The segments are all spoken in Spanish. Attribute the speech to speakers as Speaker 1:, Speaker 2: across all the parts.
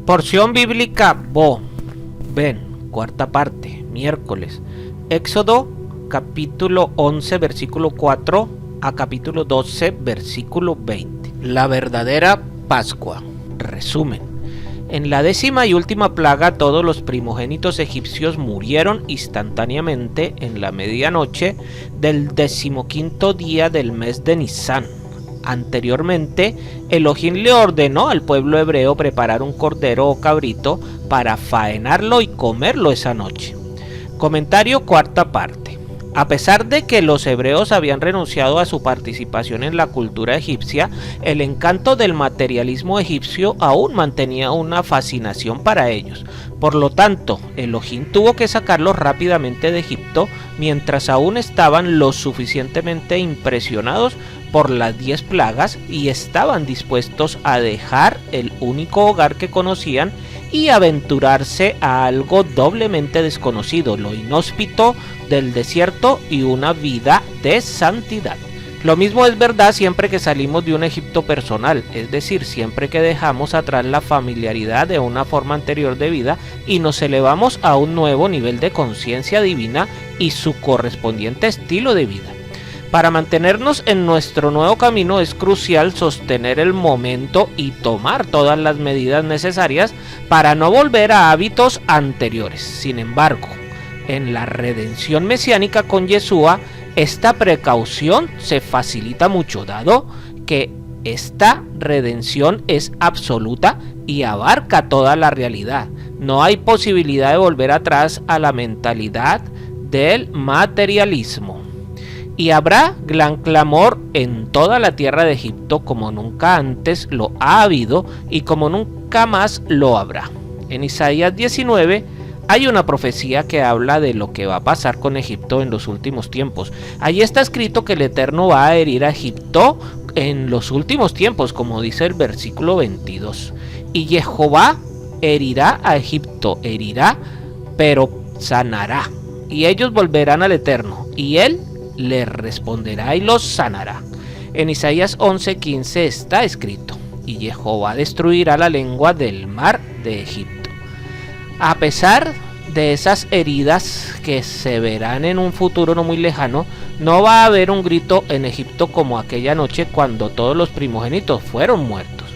Speaker 1: Porción bíblica Bo, Ben, cuarta parte, miércoles. Éxodo, capítulo 11, versículo 4 a capítulo 12, versículo 20. La verdadera Pascua. Resumen. En la 10ª y última plaga, todos los primogénitos egipcios murieron instantáneamente en la medianoche del 15º día del mes de Nisán. Anteriormente, Elohim le ordenó al pueblo hebreo preparar un cordero o cabrito para faenarlo y comerlo esa noche. Comentario cuarta parte. A pesar de que los hebreos habían renunciado a su participación en la cultura egipcia, el encanto del materialismo egipcio aún mantenía una fascinación para ellos. Por lo tanto, Elohim tuvo que sacarlos rápidamente de Egipto mientras aún estaban lo suficientemente impresionados por las 10 plagas y estaban dispuestos a dejar el único hogar que conocían y aventurarse a algo doblemente desconocido, lo inhóspito del desierto y una vida de santidad. Lo mismo es verdad siempre que salimos de un Egipto personal, es decir, siempre que dejamos atrás la familiaridad de una forma anterior de vida y nos elevamos a un nuevo nivel de conciencia divina y su correspondiente estilo de vida. Para mantenernos en nuestro nuevo camino es crucial sostener el momento y tomar todas las medidas necesarias para no volver a hábitos anteriores. Sin embargo, en la redención mesiánica con Yeshua, esta precaución se facilita mucho, dado que esta redención es absoluta y abarca toda la realidad. No hay posibilidad de volver atrás a la mentalidad del materialismo. Y habrá gran clamor en toda la tierra de Egipto como nunca antes lo ha habido y como nunca más lo habrá. En Isaías 19 hay una profecía que habla de lo que va a pasar con Egipto en los últimos tiempos. Allí está escrito que el Eterno va a herir a Egipto en los últimos tiempos, como dice el versículo 22. Y Jehová herirá a Egipto, herirá, pero sanará. Y ellos volverán al Eterno, y él le responderá y los sanará. En Isaías 11:15 está escrito: y Jehová destruirá la lengua del mar de Egipto. A pesar de esas heridas que se verán en un futuro no muy lejano, no va a haber un grito en Egipto como aquella noche cuando todos los primogénitos fueron muertos.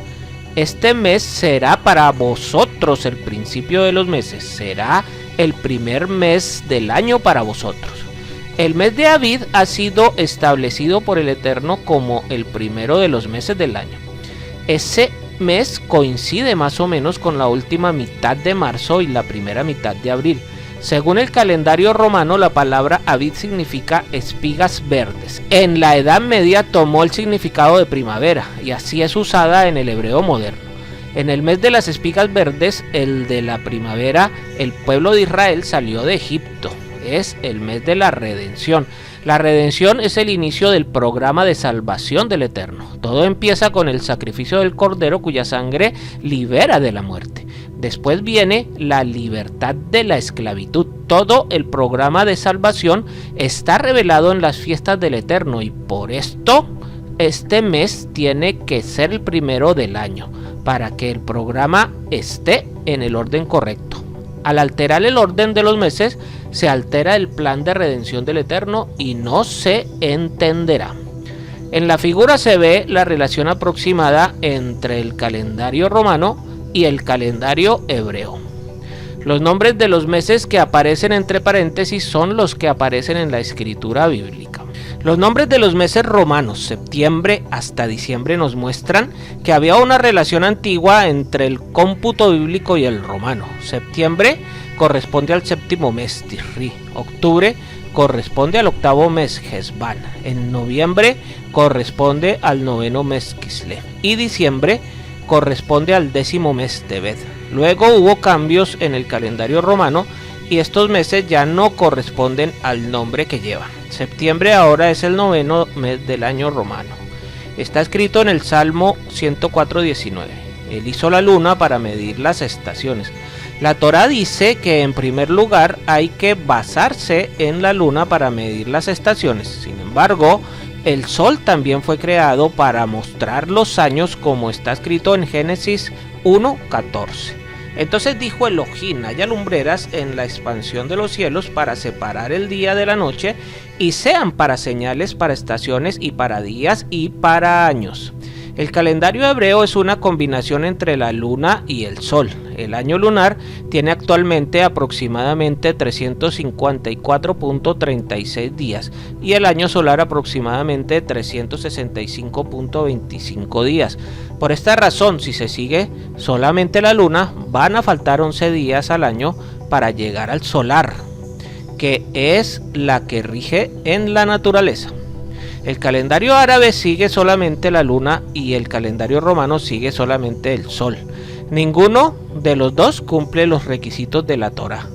Speaker 1: Este mes será para vosotros el principio de los meses, será el primer mes del año para vosotros. El mes de Abid ha sido establecido por el Eterno como el primero de los meses del año. Ese mes coincide más o menos con la última mitad de marzo y la primera mitad de abril. Según el calendario romano, la palabra Abid significa espigas verdes. En la Edad Media tomó el significado de primavera y así es usada en el hebreo moderno. En el mes de las espigas verdes, el de la primavera, el pueblo de Israel salió de Egipto. Es el mes de la redención. La redención es el inicio del programa de salvación del Eterno. Todo empieza con el sacrificio del Cordero cuya sangre libera de la muerte. Después viene la libertad de la esclavitud. Todo el programa de salvación está revelado en las fiestas del Eterno y por esto este mes tiene que ser el primero del año para que el programa esté en el orden correcto. Al alterar el orden de los meses, se altera el plan de redención del Eterno y no se entenderá. En la figura se ve la relación aproximada entre el calendario romano y el calendario hebreo. Los nombres de los meses que aparecen entre paréntesis son los que aparecen en la escritura bíblica. Los nombres de los meses romanos, septiembre hasta diciembre, nos muestran que había una relación antigua entre el cómputo bíblico y el romano. Septiembre corresponde al séptimo mes, Tisri. Octubre corresponde al octavo mes, Hesban. En noviembre corresponde al noveno mes, Kislev. Y diciembre corresponde al 10º mes, Tebet. Luego hubo cambios en el calendario romano y estos meses ya no corresponden al nombre que llevan. Septiembre ahora es el 9º mes del año romano. Está escrito en el Salmo 104:19. Él hizo la luna para medir las estaciones. La Torá dice que en primer lugar hay que basarse en la luna para medir las estaciones. Sin embargo, el sol también fue creado para mostrar los años, como está escrito en Génesis 1:14. Entonces dijo Elohim: haya lumbreras en la expansión de los cielos para separar el día de la noche, y sean para señales, para estaciones y para días y para años. El calendario hebreo es una combinación entre la luna y el sol. El año lunar tiene actualmente aproximadamente 354.36 días y el año solar aproximadamente 365.25 días. Por esta razón, si se sigue solamente la luna, van a faltar 11 días al año para llegar al solar, que es la que rige en la naturaleza. El calendario árabe sigue solamente la luna y el calendario romano sigue solamente el sol. Ninguno de los dos cumple los requisitos de la Torá.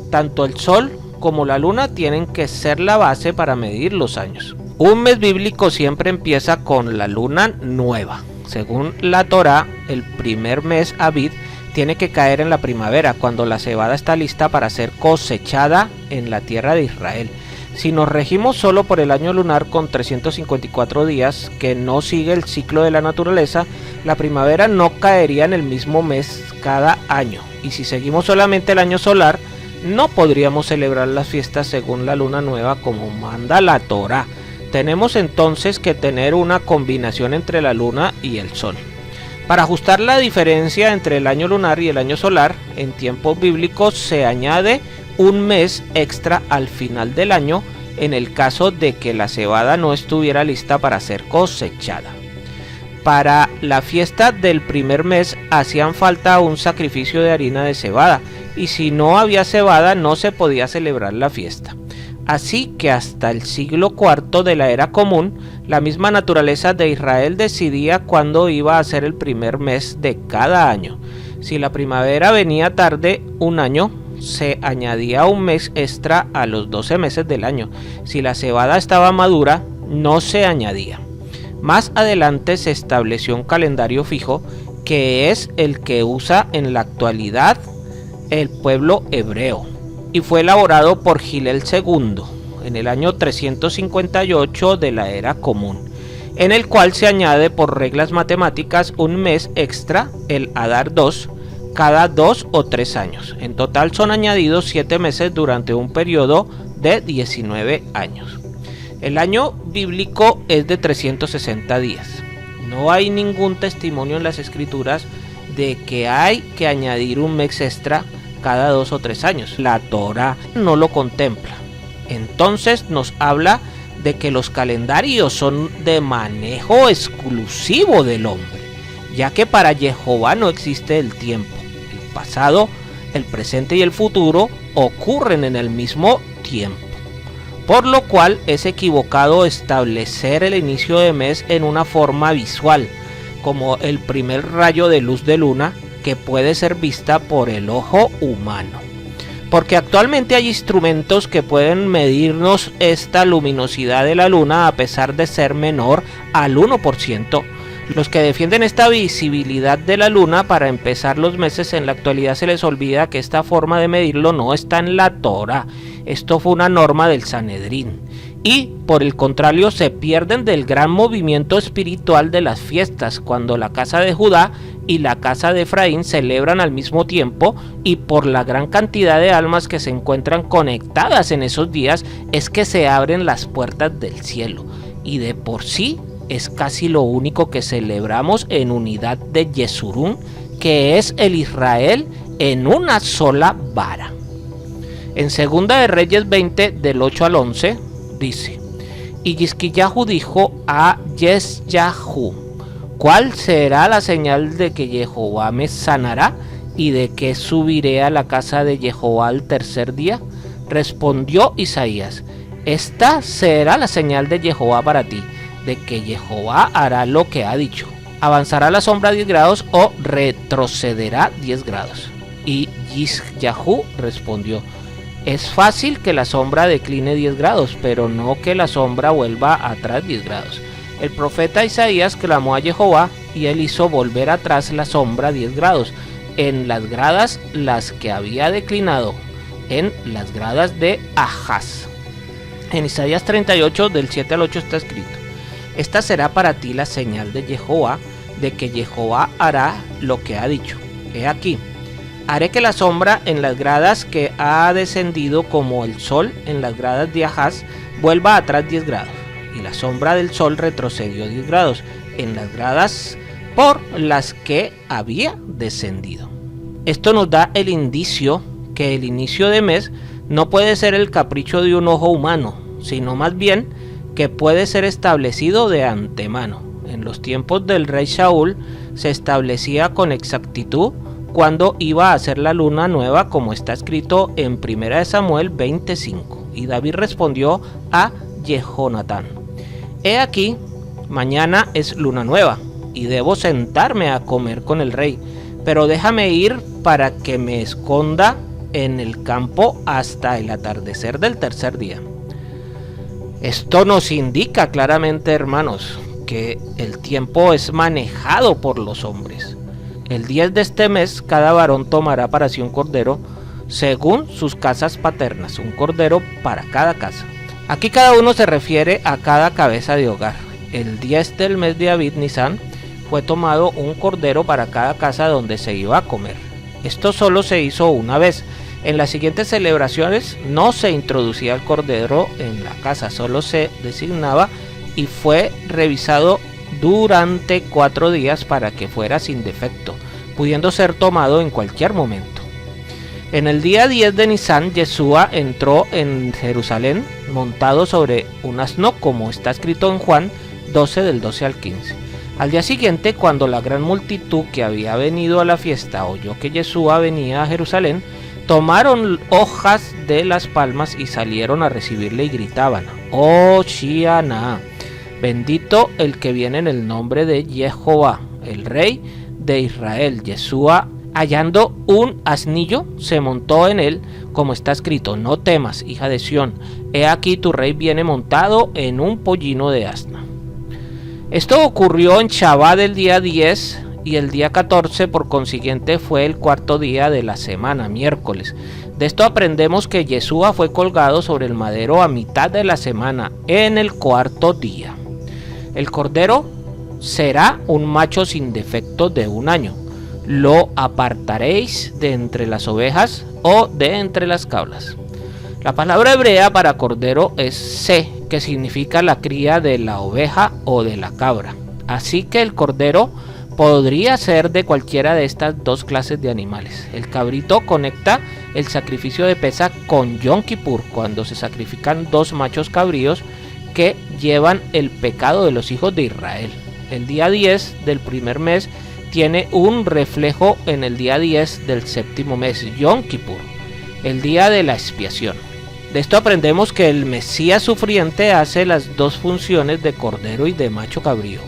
Speaker 1: Tanto el sol como la luna tienen que ser la base para medir los años. Un mes bíblico siempre empieza con la luna nueva. Según la Torá, el primer mes Abid tiene que caer en la primavera, cuando la cebada está lista para ser cosechada en la tierra de Israel. Si nos regimos solo por el año lunar con 354 días, que no sigue el ciclo de la naturaleza, la primavera no caería en el mismo mes cada año. Y si seguimos solamente el año solar, no podríamos celebrar las fiestas según la luna nueva como manda la Torá. Tenemos entonces que tener una combinación entre la luna y el sol. Para ajustar la diferencia entre el año lunar y el año solar, en tiempos bíblicos se añade un mes extra al final del año en el caso de que la cebada no estuviera lista para ser cosechada. Para la fiesta del primer mes hacían falta un sacrificio de harina de cebada, y si no había cebada no se podía celebrar la fiesta. Así que hasta el siglo IV de la era común, la misma naturaleza de Israel decidía cuándo iba a ser el primer mes de cada año. Si la primavera venía tarde un año, se añadía un mes extra a los 12 meses del año. Si la cebada estaba madura, no se añadía. Más adelante se estableció un calendario fijo, que es el que usa en la actualidad el pueblo hebreo, y fue elaborado por Gilel II en el año 358 de la era común, en el cual se añade por reglas matemáticas un mes extra, el Adar II, cada 2 o 3 años. En total son añadidos 7 meses durante un periodo de 19 años. El año bíblico es de 360 días. No hay ningún testimonio en las escrituras de que hay que añadir un mes extra cada 2 o 3 años. La Torá no lo contempla. Entonces nos habla de que los calendarios son de manejo exclusivo del hombre, ya que para Jehová no existe el tiempo. El pasado, el presente y el futuro ocurren en el mismo tiempo, por lo cual es equivocado establecer el inicio de mes en una forma visual, como el primer rayo de luz de luna que puede ser vista por el ojo humano, porque actualmente hay instrumentos que pueden medirnos esta luminosidad de la luna a pesar de ser menor al 1%. Los que defienden esta visibilidad de la luna para empezar los meses, en la actualidad se les olvida que esta forma de medirlo no está en la Torá. Esto fue una norma del Sanedrín. Y por el contrario se pierden del gran movimiento espiritual de las fiestas, cuando la casa de Judá y la casa de Efraín celebran al mismo tiempo, y por la gran cantidad de almas que se encuentran conectadas en esos días es que se abren las puertas del cielo, y de por sí es casi lo único que celebramos en unidad de Yesurún, que es el Israel en una sola vara. En Segunda de Reyes 20 del 8 al 11 dice: y Yisquiyahu dijo a Yesyahu: ¿cuál será la señal de que Jehová me sanará y de que subiré a la casa de Jehová al tercer día? Respondió Isaías: esta será la señal de Jehová para ti, de que Jehová hará lo que ha dicho. Avanzará la sombra 10 grados o retrocederá 10 grados. Y Yisquiyahu respondió: es fácil que la sombra decline 10 grados, pero no que la sombra vuelva atrás 10 grados. El profeta Isaías clamó a Jehová, y él hizo volver atrás la sombra 10 grados, en las gradas las que había declinado, en las gradas de Ahaz. En Isaías 38 del 7 al 8 está escrito: esta será para ti la señal de Jehová, de que Jehová hará lo que ha dicho. He aquí, Haré que la sombra en las gradas que ha descendido como el sol en las gradas de Ahaz vuelva atrás 10 grados. Y la sombra del sol retrocedió 10 grados en las gradas por las que había descendido. Esto nos da el indicio que el inicio de mes no puede ser el capricho de un ojo humano, sino más bien que puede ser establecido de antemano. En los tiempos del rey Saúl se establecía con exactitud cuando iba a ser la luna nueva, como está escrito en 1 Samuel 25. Y David respondió a Jehonatán: he aquí, mañana es luna nueva, y debo sentarme a comer con el rey, pero déjame ir para que me esconda en el campo hasta el atardecer del tercer día. Esto nos indica claramente, hermanos, que el tiempo es manejado por los hombres. El 10 de este mes, cada varón tomará para sí un cordero según sus casas paternas, un cordero para cada casa. Aquí cada uno se refiere a cada cabeza de hogar. El 10 del mes de Abib Nisan fue tomado un cordero para cada casa donde se iba a comer. Esto solo se hizo una vez. En las siguientes celebraciones no se introducía el cordero en la casa, solo se designaba y fue revisado durante 4 días para que fuera sin defecto, pudiendo ser tomado en cualquier momento. En el día 10 de Nisan, Yeshua entró en Jerusalén montado sobre un asno, como está escrito en Juan 12 del 12 al 15. Al día siguiente, cuando la gran multitud que había venido a la fiesta oyó que Yeshua venía a Jerusalén, tomaron hojas de las palmas y salieron a recibirle y gritaban: ¡Oh, Shiana! Bendito el que viene en el nombre de Jehová, el Rey de Israel. Yeshua, hallando un asnillo, se montó en él, como está escrito: no temas, hija de Sión, he aquí tu rey viene montado en un pollino de asna. Esto ocurrió en Shabbat del día 10 y el día 14, por consiguiente fue el cuarto día de la semana, miércoles. De esto aprendemos que Yeshua fue colgado sobre el madero a mitad de la semana, en el cuarto día. El cordero será un macho sin defecto de 1 año. Lo apartaréis de entre las ovejas o de entre las cabras. La palabra hebrea para cordero es se, que significa la cría de la oveja o de la cabra. Así que el cordero podría ser de cualquiera de estas dos clases de animales. El cabrito conecta el sacrificio de Pesaj con Yom Kippur, cuando se sacrifican 2 machos cabríos que llevan el pecado de los hijos de Israel. El día 10 del primer mes tiene un reflejo en el día 10 del séptimo mes, Yom Kippur, el día de la expiación. De esto aprendemos que el Mesías sufriente hace las 2 funciones de cordero y de macho cabrío,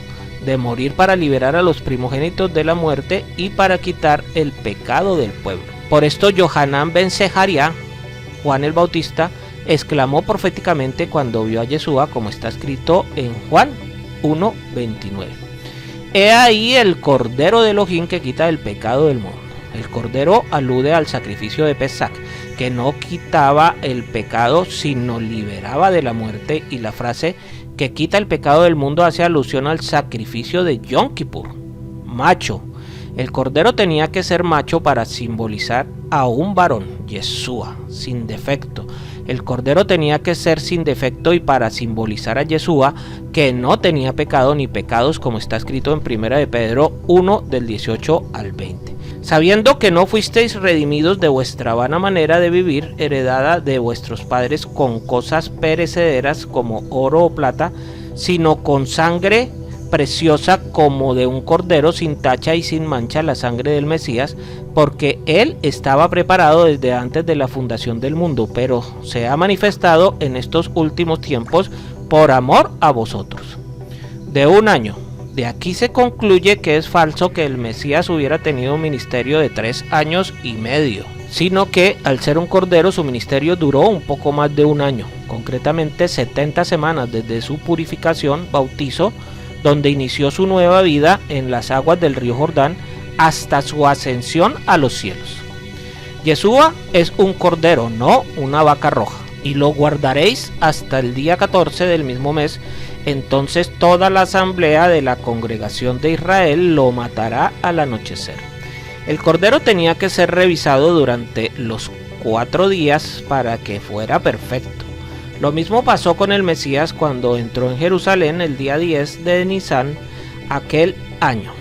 Speaker 1: de morir para liberar a los primogénitos de la muerte y para quitar el pecado del pueblo. Por esto Yohanan ben Zeharia, Juan el Bautista, exclamó proféticamente cuando vio a Yeshua, como está escrito en Juan 1:29: he ahí el cordero de Elohim que quita el pecado del mundo. El cordero alude al sacrificio de Pesaj, que no quitaba el pecado sino liberaba de la muerte, y la frase que quita el pecado del mundo hace alusión al sacrificio de Yom Kippur. Macho. El cordero tenía que ser macho para simbolizar a un varón, Yeshua, sin defecto. El cordero tenía que ser sin defecto y para simbolizar a Yeshua, que no tenía pecado ni pecados, como está escrito en 1 de Pedro 1 del 18 al 20. Sabiendo que no fuisteis redimidos de vuestra vana manera de vivir, heredada de vuestros padres con cosas perecederas como oro o plata, sino con sangre preciosa como de un cordero sin tacha y sin mancha, la sangre del Mesías, porque él estaba preparado desde antes de la fundación del mundo, pero se ha manifestado en estos últimos tiempos por amor a vosotros. De 1 año. De aquí se concluye que es falso que el Mesías hubiera tenido un ministerio de 3 años y medio, sino que al ser un cordero su ministerio duró un poco más de 1 año, concretamente 70 semanas desde su purificación, bautizo, donde inició su nueva vida en las aguas del río Jordán, hasta su ascensión a los cielos. Yeshua es un cordero, no una vaca roja, y lo guardaréis hasta el día 14 del mismo mes. Entonces toda la asamblea de la congregación de Israel lo matará al anochecer. El cordero tenía que ser revisado durante los 4 días para que fuera perfecto. Lo mismo pasó con el Mesías cuando entró en Jerusalén el día 10 de Nisán aquel año.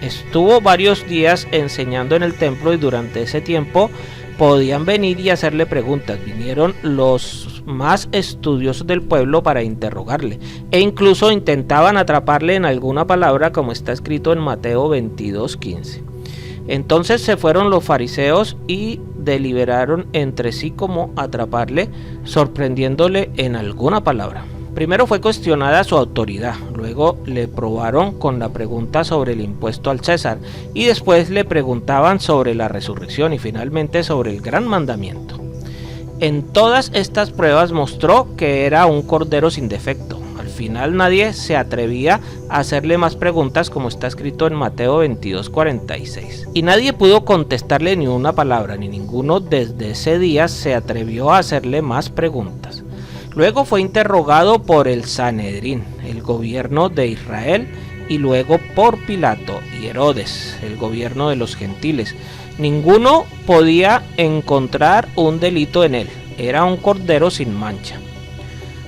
Speaker 1: Estuvo varios días enseñando en el templo y durante ese tiempo podían venir y hacerle preguntas. Vinieron los más estudiosos del pueblo para interrogarle e incluso intentaban atraparle en alguna palabra, como está escrito en Mateo 22:15. Entonces se fueron los fariseos y deliberaron entre sí cómo atraparle, sorprendiéndole en alguna palabra. Primero fue cuestionada su autoridad, luego le probaron con la pregunta sobre el impuesto al César y después le preguntaban sobre la resurrección y finalmente sobre el gran mandamiento. En todas estas pruebas mostró que era un cordero sin defecto. Al final nadie se atrevía a hacerle más preguntas, como está escrito en Mateo 22:46. Y nadie pudo contestarle ni una palabra, ni ninguno desde ese día se atrevió a hacerle más preguntas. Luego fue interrogado por el Sanedrín, el gobierno de Israel, y luego por Pilato y Herodes, el gobierno de los gentiles. Ninguno podía encontrar un delito en él, era un cordero sin mancha.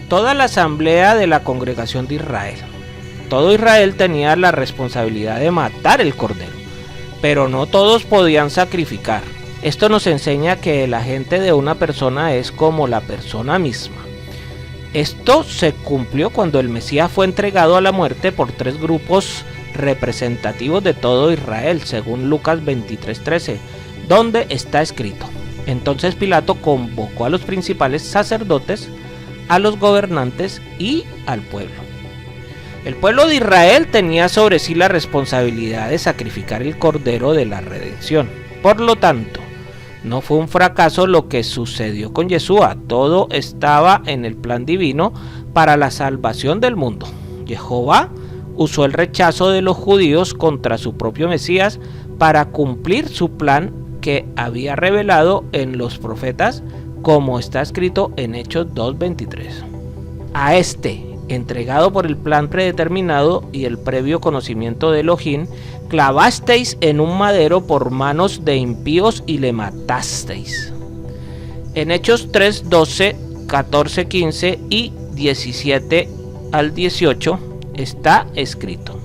Speaker 1: Toda la asamblea de la congregación de Israel, todo Israel tenía la responsabilidad de matar el cordero, pero no todos podían sacrificar. Esto nos enseña que el agente de una persona es como la persona misma. Esto se cumplió cuando el Mesías fue entregado a la muerte por 3 grupos representativos de todo Israel, según Lucas 23:13, donde está escrito: entonces Pilato convocó a los principales sacerdotes, a los gobernantes y al pueblo. El pueblo de Israel tenía sobre sí la responsabilidad de sacrificar el cordero de la redención. Por lo tanto, no fue un fracaso lo que sucedió con Yeshua, todo estaba en el plan divino para la salvación del mundo. Jehová usó el rechazo de los judíos contra su propio Mesías para cumplir su plan que había revelado en los profetas, como está escrito en Hechos 2:23. A este, entregado por el plan predeterminado y el previo conocimiento de Elohim, clavasteis en un madero por manos de impíos y le matasteis. En Hechos 3:12, 14:15 y 17 al 18 está escrito: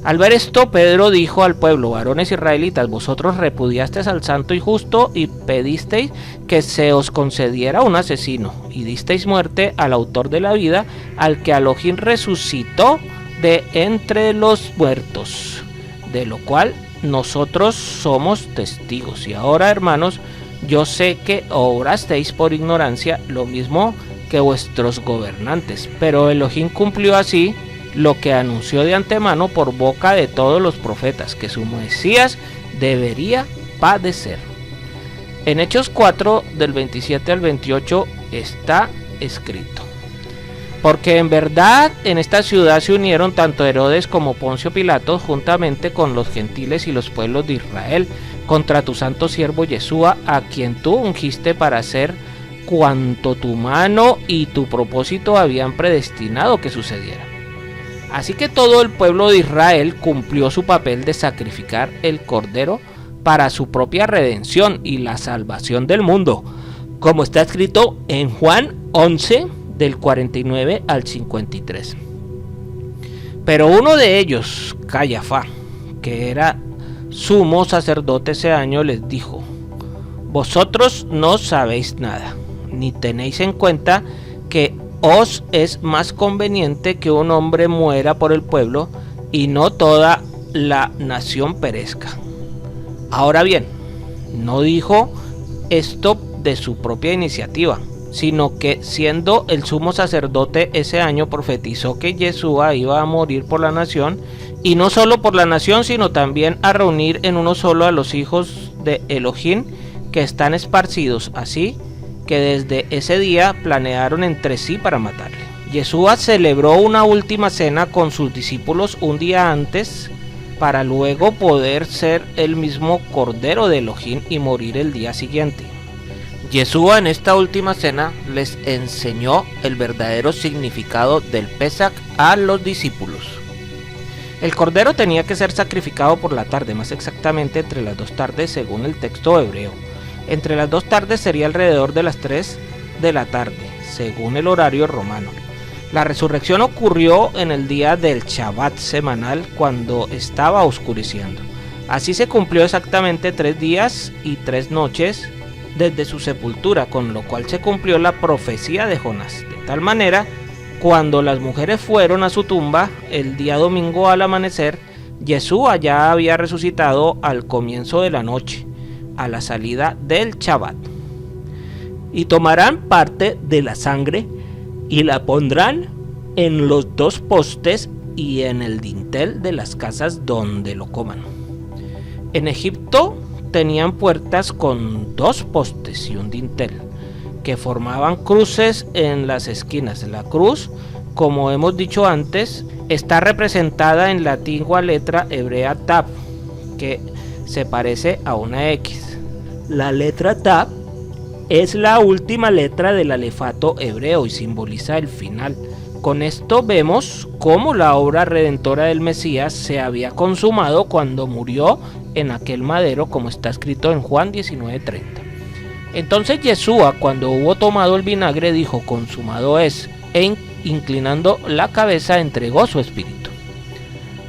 Speaker 1: al ver esto, Pedro dijo al pueblo: varones israelitas, vosotros repudiasteis al santo y justo y pedisteis que se os concediera un asesino, y disteis muerte al autor de la vida, al que Elohim resucitó de entre los muertos, de lo cual nosotros somos testigos. Y ahora, hermanos, yo sé que obrasteis por ignorancia, lo mismo que vuestros gobernantes, pero Elohim cumplió así lo que anunció de antemano por boca de todos los profetas, que su Mesías debería padecer. En Hechos 4, del 27 al 28, está escrito: porque en verdad en esta ciudad se unieron tanto Herodes como Poncio Pilato, juntamente con los gentiles y los pueblos de Israel, contra tu santo siervo Yeshua, a quien tú ungiste para hacer cuanto tu mano y tu propósito habían predestinado que sucediera. Así que todo el pueblo de Israel cumplió su papel de sacrificar el cordero para su propia redención y la salvación del mundo, como está escrito en Juan 11, del 49 al 53. Pero uno de ellos, Caifás, que era sumo sacerdote ese año, les dijo: vosotros no sabéis nada, ni tenéis en cuenta que os es más conveniente que un hombre muera por el pueblo y no toda la nación perezca. Ahora bien, no dijo esto de su propia iniciativa, sino que siendo el sumo sacerdote ese año profetizó que Yeshua iba a morir por la nación, y no solo por la nación, sino también a reunir en uno solo a los hijos de Elohim que están esparcidos, así que desde ese día planearon entre sí para matarle. Yeshua celebró una última cena con sus discípulos un día antes, para luego poder ser el mismo Cordero de Elohim y morir el día siguiente. Yeshua en esta última cena les enseñó el verdadero significado del Pesaj a los discípulos. El cordero tenía que ser sacrificado por la tarde, más exactamente entre las 2 tardes según el texto hebreo. Entre las 2 tardes sería alrededor de las 3 de la tarde, según el horario romano. La resurrección ocurrió en el día del Shabbat semanal, cuando estaba oscureciendo. Así se cumplió exactamente 3 días y 3 noches desde su sepultura, con lo cual se cumplió la profecía de Jonás. De tal manera, cuando las mujeres fueron a su tumba el día domingo al amanecer, Yeshua ya había resucitado al comienzo de la noche, a la salida del Shabbat. Y tomarán parte de la sangre y la pondrán en los 2 postes y en el dintel de las casas donde lo coman. En Egipto tenían puertas con 2 postes y un dintel, que formaban cruces en las esquinas. La cruz, como hemos dicho antes, está representada en la antigua letra hebrea Tav, que se parece a una X. La letra Tav es la última letra del alefato hebreo y simboliza el final. Con esto vemos cómo la obra redentora del Mesías se había consumado cuando murió en aquel madero, como está escrito en Juan 19:30. Entonces Yeshua, cuando hubo tomado el vinagre, dijo: consumado es, e inclinando la cabeza entregó su espíritu.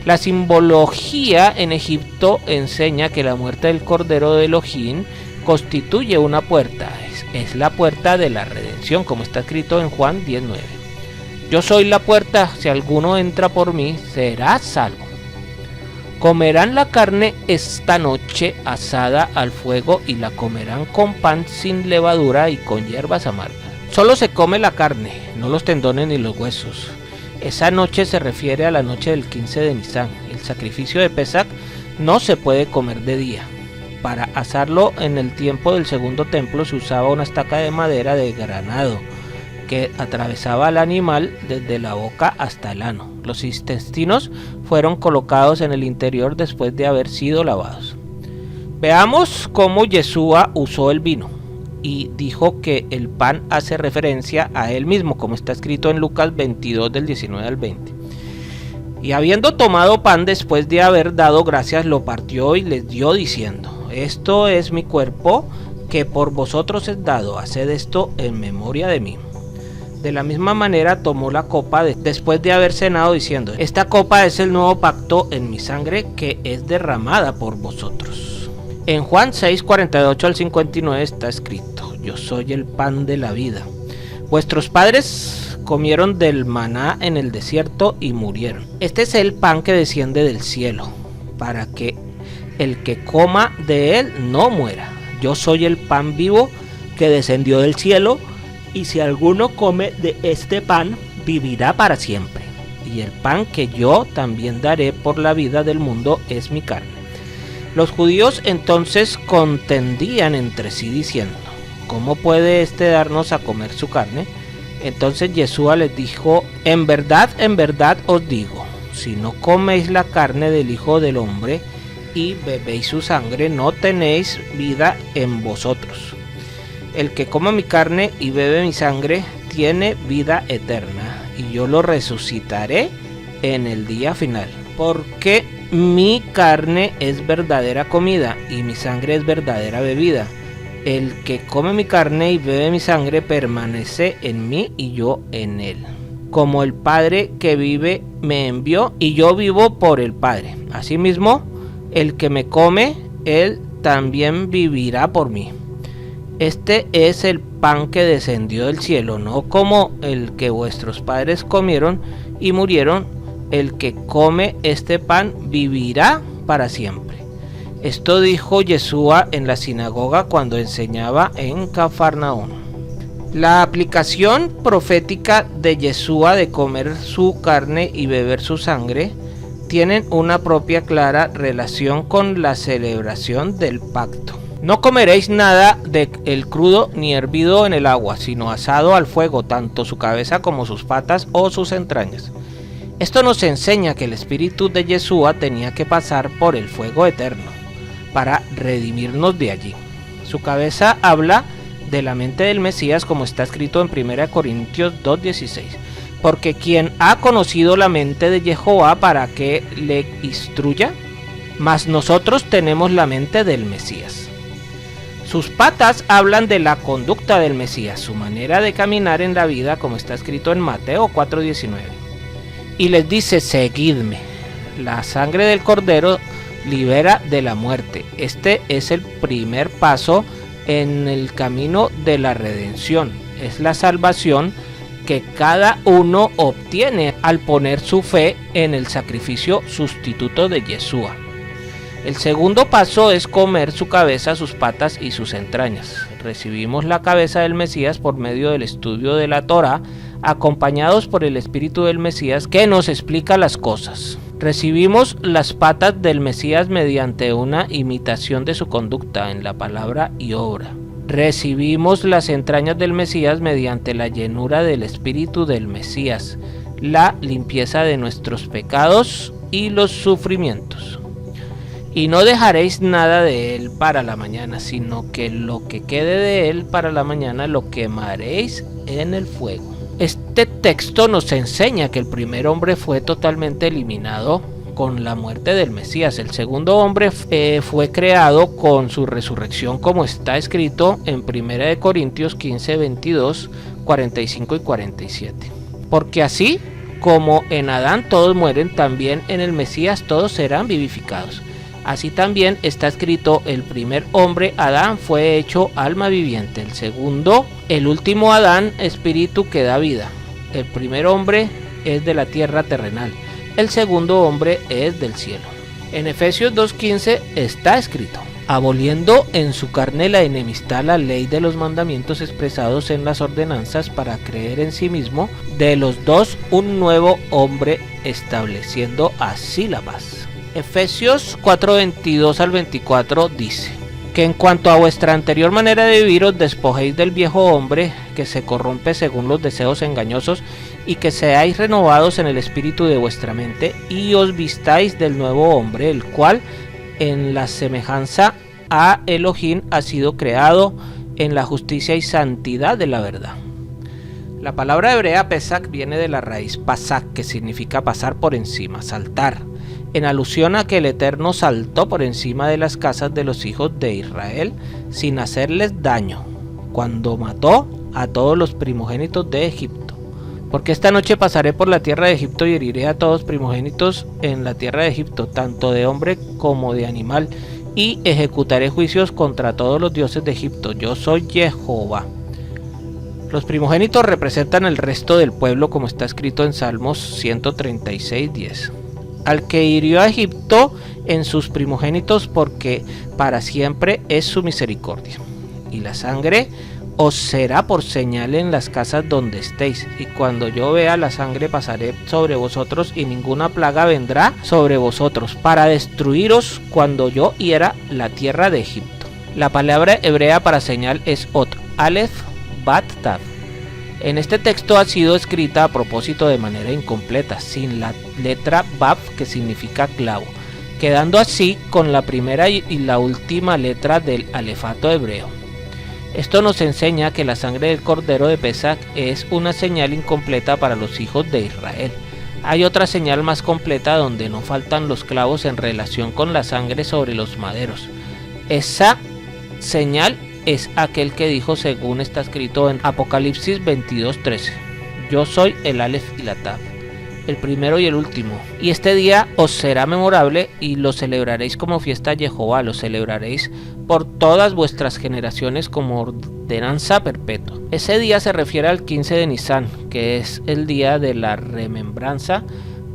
Speaker 1: La simbología en Egipto enseña que la muerte del Cordero de Elohim constituye una puerta, es la puerta de la redención, como está escrito en Juan 10:9. Yo soy la puerta, si alguno entra por mí, será salvo. Comerán la carne esta noche asada al fuego, y la comerán con pan sin levadura y con hierbas amargas. Solo se come la carne, no los tendones ni los huesos. Esa noche se refiere a la noche del 15 de Nisan. El sacrificio de Pesach no se puede comer de día. Para asarlo en el tiempo del segundo templo se usaba una estaca de madera de granado que atravesaba al animal desde la boca hasta el ano. Los intestinos fueron colocados en el interior después de haber sido lavados. Veamos cómo Yeshua usó el vino y dijo que el pan hace referencia a él mismo, como está escrito en Lucas 22 del 19 al 20. Y habiendo tomado pan después de haber dado gracias, lo partió y les dio diciendo: esto es mi cuerpo que por vosotros es dado, haced esto en memoria de mí. De la misma manera tomó la copa después de haber cenado diciendo: esta copa es el nuevo pacto en mi sangre que es derramada por vosotros. En Juan 6:48 al 59 está escrito: yo soy el pan de la vida. Vuestros padres comieron del maná en el desierto y murieron. Este es el pan que desciende del cielo, para que el que coma de él no muera. Yo soy el pan vivo que descendió del cielo, y si alguno come de este pan, vivirá para siempre. Y el pan que yo también daré por la vida del mundo es mi carne. Los judíos entonces contendían entre sí diciendo: ¿cómo puede éste darnos a comer su carne? Entonces Yeshua les dijo: en verdad os digo, si no coméis la carne del Hijo del Hombre y bebéis su sangre, no tenéis vida en vosotros. El que come mi carne y bebe mi sangre tiene vida eterna, y yo lo resucitaré en el día final. Porque mi carne es verdadera comida y mi sangre es verdadera bebida. El que come mi carne y bebe mi sangre permanece en mí y yo en él. Como el Padre que vive me envió y yo vivo por el Padre. Asimismo, el que me come, él también vivirá por mí. Este es el pan que descendió del cielo, no como el que vuestros padres comieron y murieron. El que come este pan vivirá para siempre. Esto dijo Yeshua en la sinagoga cuando enseñaba en Cafarnaúm. La aplicación profética de Yeshua de comer su carne y beber su sangre tienen una propia clara relación con la celebración del pacto. No comeréis nada de el crudo ni hervido en el agua, sino asado al fuego, tanto su cabeza como sus patas o sus entrañas. Esto nos enseña que el espíritu de Yeshua tenía que pasar por el fuego eterno para redimirnos de allí. Su cabeza habla de la mente del Mesías, como está escrito en 1 Corintios 2:16. Porque quien ha conocido la mente de Jehová para que le instruya, mas nosotros tenemos la mente del Mesías. Sus patas hablan de la conducta del Mesías, su manera de caminar en la vida, como está escrito en Mateo 4:19. Y les dice: seguidme. La sangre del Cordero libera de la muerte. Este es el primer paso en el camino de la redención. Es la salvación que cada uno obtiene al poner su fe en el sacrificio sustituto de Yeshua. El segundo paso es comer su cabeza, sus patas y sus entrañas. Recibimos la cabeza del Mesías por medio del estudio de la Torá, acompañados por el Espíritu del Mesías que nos explica las cosas. Recibimos las patas del Mesías mediante una imitación de su conducta en la palabra y obra. Recibimos las entrañas del Mesías mediante la llenura del Espíritu del Mesías, la limpieza de nuestros pecados y los sufrimientos. Y no dejaréis nada de él para la mañana, sino que lo que quede de él para la mañana lo quemaréis en el fuego. Este texto nos enseña que el primer hombre fue totalmente eliminado con la muerte del Mesías. El segundo hombre fue creado con su resurrección, como está escrito en 1 Corintios 15, 22, 45 y 47. Porque así como en Adán todos mueren, también en el Mesías todos serán vivificados. Así también está escrito: el primer hombre, Adán, fue hecho alma viviente. El segundo, el último Adán, espíritu que da vida. El primer hombre es de la tierra terrenal. El segundo hombre es del cielo. En Efesios 2:15 está escrito: aboliendo en su carne la enemistad, la ley de los mandamientos expresados en las ordenanzas, para creer en sí mismo, de los dos un nuevo hombre, estableciendo así la paz. Efesios 4:22 al 24 dice: que en cuanto a vuestra anterior manera de vivir os despojéis del viejo hombre que se corrompe según los deseos engañosos, y que seáis renovados en el espíritu de vuestra mente, y os vistáis del nuevo hombre, el cual en la semejanza a Elohim ha sido creado en la justicia y santidad de la verdad. La palabra hebrea Pesach viene de la raíz pasak, que significa pasar por encima, saltar, en alusión a que el Eterno saltó por encima de las casas de los hijos de Israel sin hacerles daño, cuando mató a todos los primogénitos de Egipto. Porque esta noche pasaré por la tierra de Egipto y heriré a todos primogénitos en la tierra de Egipto, tanto de hombre como de animal, y ejecutaré juicios contra todos los dioses de Egipto. Yo soy Jehová. Los primogénitos representan el resto del pueblo, como está escrito en Salmos 136:10. Al que hirió a Egipto en sus primogénitos, porque para siempre es su misericordia. Y la sangre os será por señal en las casas donde estéis, y cuando yo vea la sangre pasaré sobre vosotros, y ninguna plaga vendrá sobre vosotros, para destruiros cuando yo hiera la tierra de Egipto. La palabra hebrea para señal es ot, aleph, bat, tav. En este texto ha sido escrita a propósito de manera incompleta, sin la letra Vav, que significa clavo, quedando así con la primera y la última letra del alefato hebreo. Esto nos enseña que la sangre del Cordero de Pesach es una señal incompleta para los hijos de Israel. Hay otra señal más completa donde no faltan los clavos en relación con la sangre sobre los maderos. Esa señal es aquel que dijo, según está escrito en Apocalipsis 22:13: yo soy el Aleph y la Tav, el primero y el último, y este día os será memorable, y lo celebraréis como fiesta a Jehová, lo celebraréis por todas vuestras generaciones como ordenanza perpetua. Ese día se refiere al 15 de Nisan, que es el día de la remembranza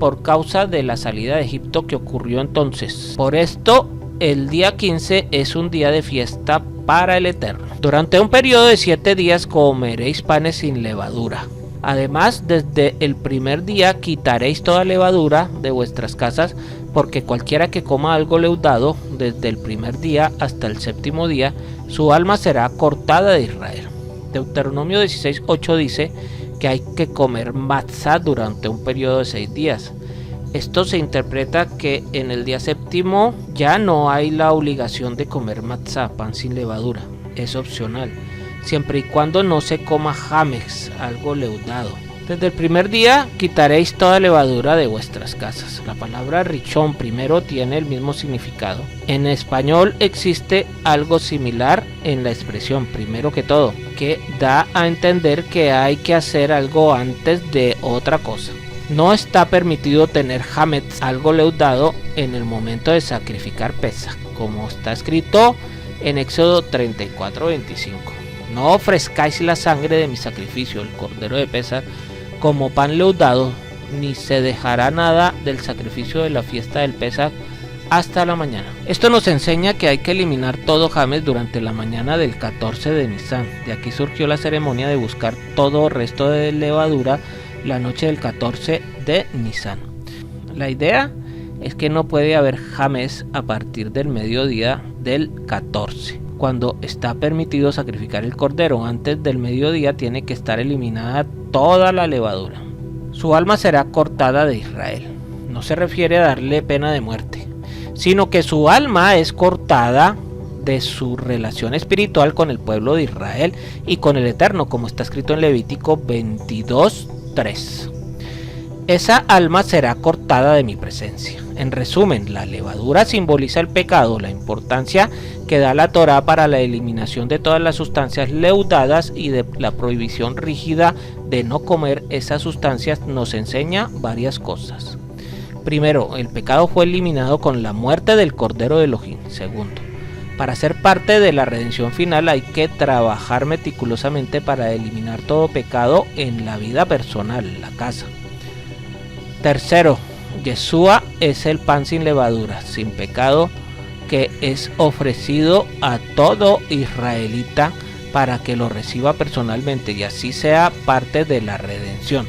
Speaker 1: por causa de la salida de Egipto que ocurrió entonces. Por esto, el día 15 es un día de fiesta para el Eterno. Durante un periodo de 7 días comeréis panes sin levadura. Además, desde el primer día quitaréis toda levadura de vuestras casas, porque cualquiera que coma algo leudado desde el primer día hasta el 7º día, su alma será cortada de Israel. Deuteronomio 16:8 dice que hay que comer matzá durante un periodo de 6 días. Esto se interpreta que en el día 7º ya no hay la obligación de comer matzá, pan sin levadura, es opcional, siempre y cuando no se coma hametz, algo leudado. Desde el primer día quitaréis toda levadura de vuestras casas. La palabra Rishon, primero, tiene el mismo significado. En español existe algo similar en la expresión primero que todo, que da a entender que hay que hacer algo antes de otra cosa. No está permitido tener hametz, algo leudado, en el momento de sacrificar Pesaj, como está escrito en Éxodo 34:25. No ofrezcáis la sangre de mi sacrificio, el cordero de Pesaj, como pan leudado, ni se dejará nada del sacrificio de la fiesta del Pesaj hasta la mañana. Esto nos enseña que hay que eliminar todo hametz durante la mañana del 14 de Nisan. De aquí surgió la ceremonia de buscar todo resto de levadura la noche del 14 de Nisan. La idea es que no puede haber hametz a partir del mediodía del 14. Cuando está permitido sacrificar el cordero antes del mediodía, tiene que estar eliminada toda la levadura. Su alma será cortada de Israel. No se refiere a darle pena de muerte, sino que su alma es cortada de su relación espiritual con el pueblo de Israel y con el Eterno, como está escrito en Levítico 22:3. Esa alma será cortada de mi presencia. En resumen, la levadura simboliza el pecado. La importancia que da la Torá para la eliminación de todas las sustancias leudadas y de la prohibición rígida de no comer esas sustancias nos enseña varias cosas. Primero, el pecado fue eliminado con la muerte del Cordero de Elohim. Segundo, para ser parte de la redención final hay que trabajar meticulosamente para eliminar todo pecado en la vida personal, la casa. Tercero, Yeshua es el pan sin levadura, sin pecado, que es ofrecido a todo israelita para que lo reciba personalmente y así sea parte de la redención.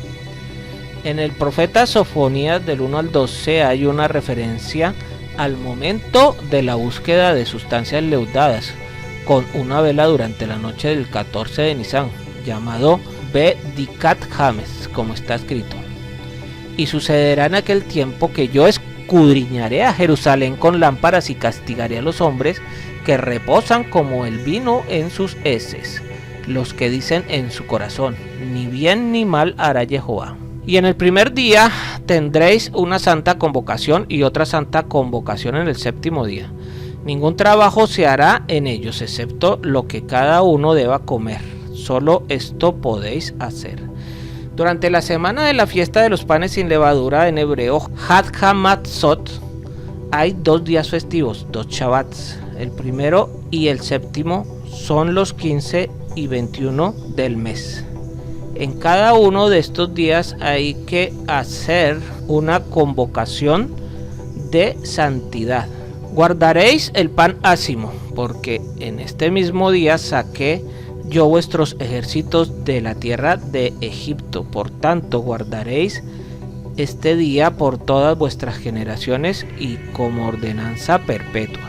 Speaker 1: En el profeta Sofonías del 1 al 12 hay una referencia al momento de la búsqueda de sustancias leudadas con una vela durante la noche del 14 de Nisan, llamado Bedikat Hametz, como está escrito. Y sucederá en aquel tiempo que yo escudriñaré a Jerusalén con lámparas y castigaré a los hombres que reposan como el vino en sus heces, los que dicen en su corazón, ni bien ni mal hará Jehová. Y en el primer día tendréis una santa convocación y otra santa convocación en el séptimo día. Ningún trabajo se hará en ellos, excepto lo que cada uno deba comer. Solo esto podéis hacer. Durante la semana de la fiesta de los panes sin levadura, en hebreo Had HaMatzot, hay 2 días festivos, 2 Shabbats. El primero y el séptimo son los 15 y 21 del mes. En cada uno de estos días hay que hacer una convocación de santidad. Guardaréis el pan ácimo, porque en este mismo día saqué yo vuestros ejércitos de la tierra de Egipto. Por tanto, guardaréis este día por todas vuestras generaciones y como ordenanza perpetua.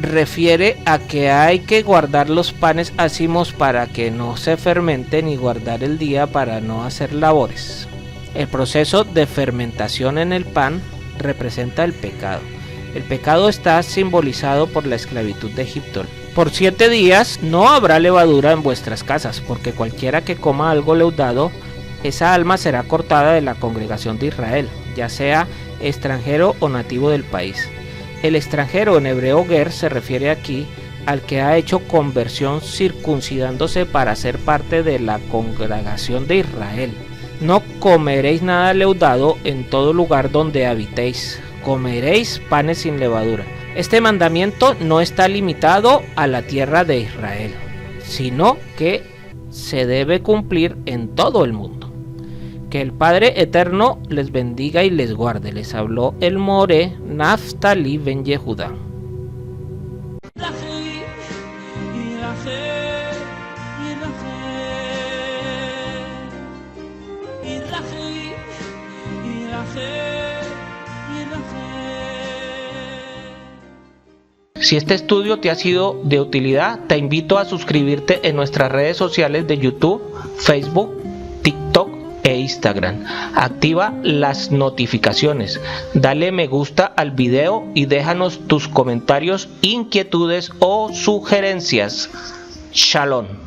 Speaker 1: Refiere a que hay que guardar los panes ácimos para que no se fermenten y guardar el día para no hacer labores. El proceso de fermentación en el pan representa el pecado. El pecado está simbolizado por la esclavitud de Egipto. Por 7 días no habrá levadura en vuestras casas, porque cualquiera que coma algo leudado, esa alma será cortada de la congregación de Israel, ya sea extranjero o nativo del país. El extranjero, en hebreo ger, se refiere aquí al que ha hecho conversión circuncidándose para ser parte de la congregación de Israel. No comeréis nada leudado en todo lugar donde habitéis. Comeréis panes sin levadura. Este mandamiento no está limitado a la tierra de Israel, sino que se debe cumplir en todo el mundo. Que el Padre Eterno les bendiga y les guarde. Les habló el More Naftali ben Yehuda. Si este estudio te ha sido de utilidad, te invito a suscribirte en nuestras redes sociales de YouTube, Facebook, TikTok e Instagram. Activa las notificaciones, dale me gusta al video y déjanos tus comentarios, inquietudes o sugerencias. Shalom.